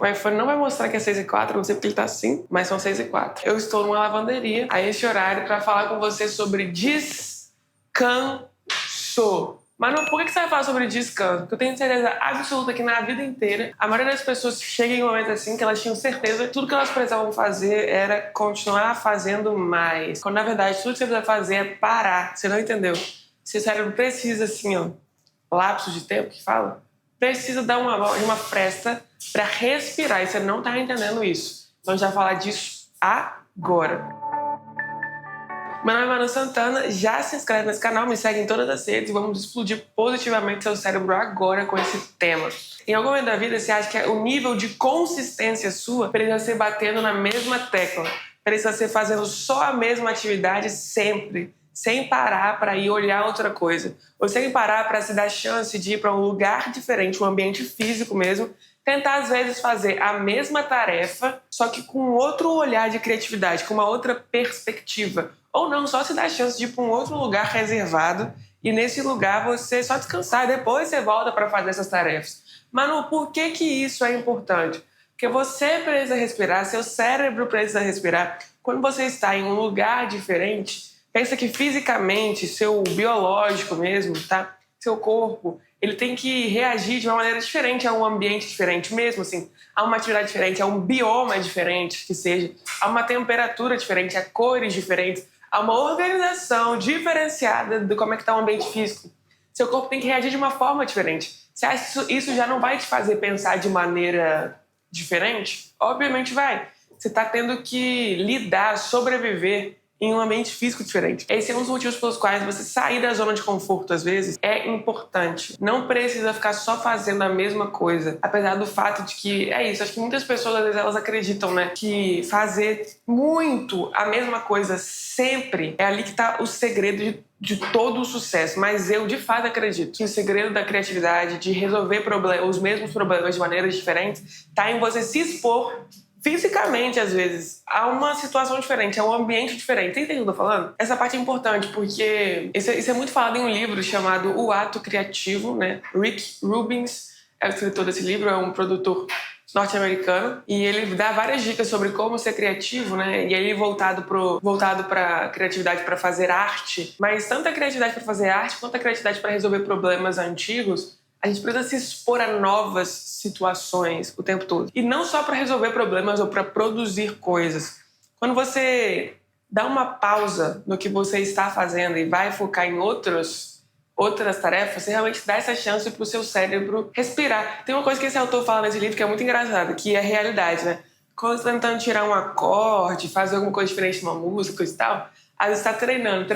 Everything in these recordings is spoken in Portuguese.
O iPhone não vai mostrar que é 6h04, não sei porque ele tá assim, mas são 6h04. Eu estou numa lavanderia a este horário para falar com você sobre descanso. Mas por que você vai falar sobre descanso? Porque eu tenho certeza absoluta que na vida inteira, a maioria das pessoas chega em um momento assim que elas tinham certeza que tudo que elas precisavam fazer era continuar fazendo mais. Quando na verdade tudo que você precisa fazer é parar. Você não entendeu? Seu cérebro precisa assim, ó, lapso de tempo que fala, precisa dar uma fresta para respirar. E você não tá entendendo isso. Então a gente vai falar disso agora. Meu nome é Manu Santana, já se inscreve nesse canal, me segue em todas as redes e vamos explodir positivamente seu cérebro agora com esse tema. Em algum momento da vida você acha que o nível de consistência sua precisa ser batendo na mesma tecla, precisa ser fazendo só a mesma atividade sempre, sem parar para ir olhar outra coisa, ou sem parar para se dar chance de ir para um lugar diferente, um ambiente físico mesmo, tentar às vezes fazer a mesma tarefa, só que com outro olhar de criatividade, com uma outra perspectiva. Ou não, só se dá a chance de ir para um outro lugar reservado e nesse lugar você só descansar, depois você volta para fazer essas tarefas. Manu, por que isso é importante? Porque você precisa respirar, seu cérebro precisa respirar. Quando você está em um lugar diferente, pensa que fisicamente, seu biológico mesmo, tá? Seu corpo, ele tem que reagir de uma maneira diferente a um ambiente diferente, mesmo assim, a uma atividade diferente, a um bioma diferente que seja, a uma temperatura diferente, a cores diferentes, a uma organização diferenciada de como é que está o ambiente físico. Seu corpo tem que reagir de uma forma diferente. Você acha que isso já não vai te fazer pensar de maneira diferente? Obviamente vai. Você está tendo que lidar, sobreviver em um ambiente físico diferente. Esse é um dos motivos pelos quais você sair da zona de conforto, às vezes, é importante. Não precisa ficar só fazendo a mesma coisa. Apesar do fato de que, é isso, acho que muitas pessoas, às vezes, elas acreditam, né, que fazer muito a mesma coisa sempre é ali que está o segredo de todo o sucesso. Mas eu, de fato, acredito que o segredo da criatividade, de resolver os mesmos problemas de maneiras diferentes, está em você se expor fisicamente, às vezes, a uma situação diferente, a um ambiente diferente. Você entende o que eu tô falando? Essa parte é importante porque isso é muito falado em um livro chamado O Ato Criativo, né? Rick Rubin é o escritor desse livro, é um produtor norte-americano, e ele dá várias dicas sobre como ser criativo, né? E ele voltado para criatividade para fazer arte, mas tanto a criatividade para fazer arte quanto a criatividade para resolver problemas antigos. A gente precisa se expor a novas situações o tempo todo. E não só para resolver problemas ou para produzir coisas. Quando você dá uma pausa no que você está fazendo e vai focar em outras tarefas, você realmente dá essa chance para o seu cérebro respirar. Tem uma coisa que esse autor fala nesse livro que é muito engraçada, que é a realidade, né? Quando você está tentando tirar um acorde, fazer alguma coisa diferente numa música, coisa e tal, às vezes você está treinando.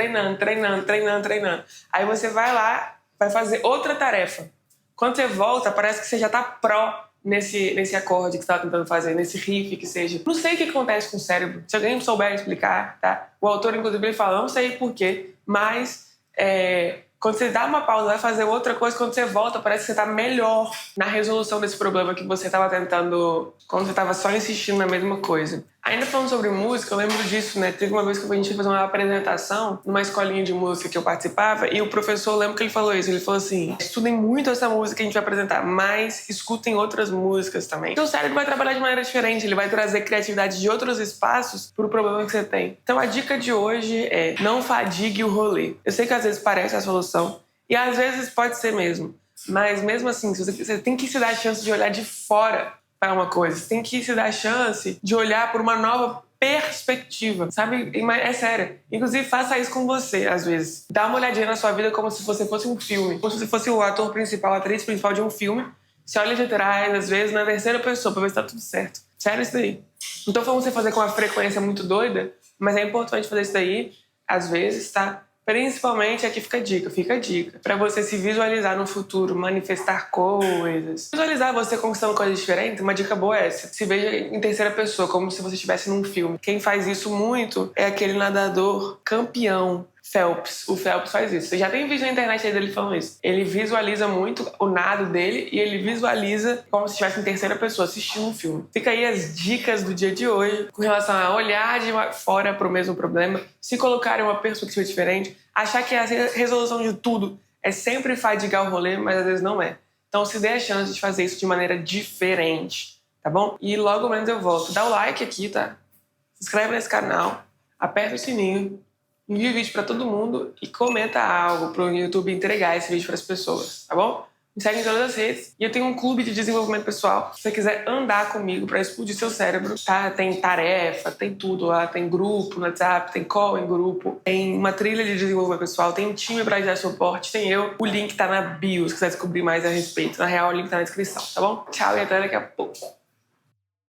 Aí você vai lá, vai fazer outra tarefa. Quando você volta, parece que você já tá pró nesse acorde que você tá tentando fazer, nesse riff que seja. Não sei o que acontece com o cérebro. Se alguém souber explicar, tá? O autor, inclusive, ele fala, não sei porquê, mas quando você dá uma pausa, vai fazer outra coisa, quando você volta, parece que você tá melhor na resolução desse problema que você tava tentando, quando você tava só insistindo na mesma coisa. Ainda falando sobre música, eu lembro disso, né? Teve uma vez que a gente ia fazer uma apresentação numa escolinha de música que eu participava e o professor, eu lembro que ele falou isso. Ele falou assim, estudem muito essa música que a gente vai apresentar, mas escutem outras músicas também. Então o cérebro vai trabalhar de maneira diferente, ele vai trazer criatividade de outros espaços pro problema que você tem. Então a dica de hoje é, não fadigue o rolê. Eu sei que às vezes parece a solução e às vezes pode ser mesmo, mas mesmo assim, você tem que se dar a chance de olhar de fora para uma coisa. Você tem que se dar a chance de olhar por uma nova perspectiva, sabe? É sério. Inclusive, faça isso com você, às vezes. Dá uma olhadinha na sua vida como se você fosse um filme. Como se você fosse o ator principal, a atriz principal de um filme. Você olha de trás, às vezes, na terceira pessoa, pra ver se tá tudo certo. Sério isso daí. Não tô falando você fazer com uma frequência muito doida, mas é importante fazer isso daí, às vezes, tá? Principalmente, aqui fica a dica, para você se visualizar no futuro, manifestar coisas. Visualizar você conquistando coisas diferentes, uma dica boa é essa. Se veja em terceira pessoa, como se você estivesse num filme. Quem faz isso muito é aquele nadador campeão, Phelps. O Phelps faz isso. Você já tem vídeo na internet aí dele falando isso. Ele visualiza muito o nado dele e ele visualiza como se estivesse em terceira pessoa assistindo um filme. Fica aí as dicas do dia de hoje com relação a olhar de fora para o mesmo problema, se colocar em uma perspectiva diferente, achar que a resolução de tudo é sempre fadigar o rolê, mas às vezes não é. Então se dê a chance de fazer isso de maneira diferente, tá bom? E logo menos eu volto. Dá o like aqui, tá? Se inscreve nesse canal, aperta o sininho, envia o vídeo pra todo mundo e comenta algo pro YouTube entregar esse vídeo pras pessoas, tá bom? Me segue em todas as redes. E eu tenho um clube de desenvolvimento pessoal. Se você quiser andar comigo pra explodir seu cérebro, tá? Tem tarefa, tem tudo lá. Tem grupo no WhatsApp, tem call em grupo, tem uma trilha de desenvolvimento pessoal, tem um time pra dar suporte, tem eu. O link tá na bio, se quiser descobrir mais a respeito. Na real, o link tá na descrição, tá bom? Tchau e até daqui a pouco.